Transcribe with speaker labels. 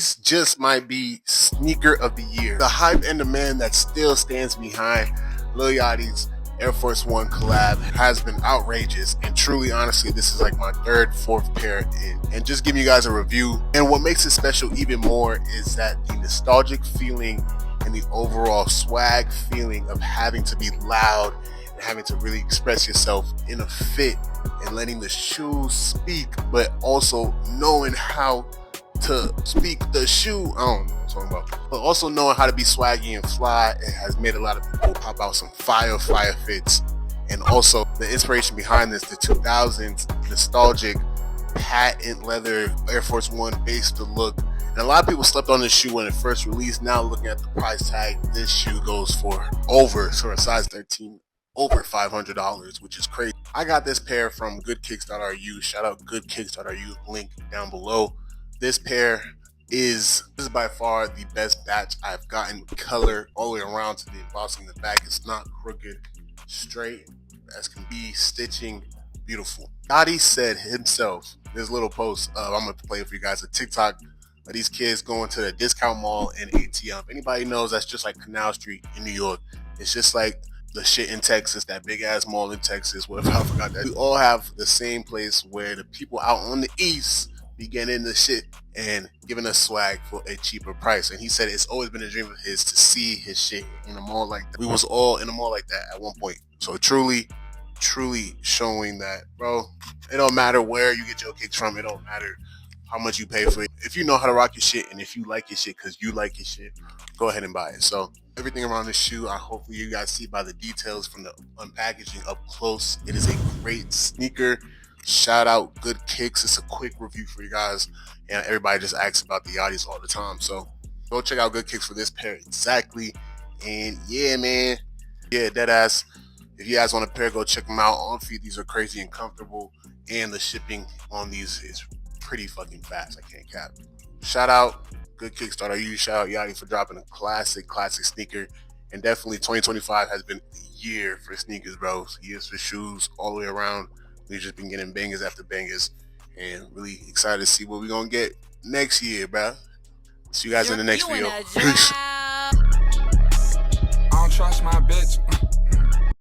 Speaker 1: these just might be sneaker of the year. The hype and demand that still stands behind Lil Yachty's Air Force One collab has been outrageous, and truly, honestly, this is like my third, fourth pair in. And just giving you guys a review. And what makes it special even more is that the nostalgic feeling and the overall swag feeling of having to be loud and having to really express yourself in a fit and letting the shoes speak, but also knowing how to speak the shoe. I don't know what I'm talking about. But also knowing how to be swaggy and fly, it has made a lot of people pop out some fire fits. And also the inspiration behind this, the 2000s nostalgic patent leather Air Force One based the look. And a lot of people slept on this shoe when it first released. Now looking at the price tag, this shoe goes for a size 13, over $500, which is crazy. I got this pair from goodkicks.ru. Shout out goodkicks.ru, link down below. This pair is by far the best batch I've gotten. Color all the way around to the embossing in the back. It's not crooked, straight as can be. Stitching, beautiful. Yachty said himself, this little post, I'm gonna play it for you guys, a TikTok of these kids going to the discount mall in ATM. If anybody knows, that's just like Canal Street in New York. It's just like the shit in Texas, that big ass mall in Texas, whatever, I forgot that. We all have the same place where the people out on the east be getting in the shit and giving us swag for a cheaper price. And he said it's always been a dream of his to see his shit in a mall like that. We was all in a mall like that at one point. So truly showing that, bro, it don't matter where you get your kicks from. It don't matter how much you pay for it. If you know how to rock your shit and if you like your shit because you like your shit, go ahead and buy it. So everything around this shoe, I hopefully you guys see by the details from the unpackaging up close. It is a great sneaker. Shout out Good Kicks. It's a quick review for you guys, and everybody just asks about the Yachty's all the time, so go check out Good Kicks for this pair exactly. And yeah, man, yeah, deadass, if you guys want a pair, go check them out on feet. These are crazy and comfortable, and the shipping on these is pretty fucking fast. I can't cap. Shout out goodkicks.ru. Shout out Yachty for dropping a classic sneaker. And definitely 2025 has been a year for sneakers, bro. Years for shoes all the way around. We've just been getting bangers after bangers, and really excited to see what we're gonna get next year, bro. See you guys in the next video. Peace.
Speaker 2: I don't trust my bitch.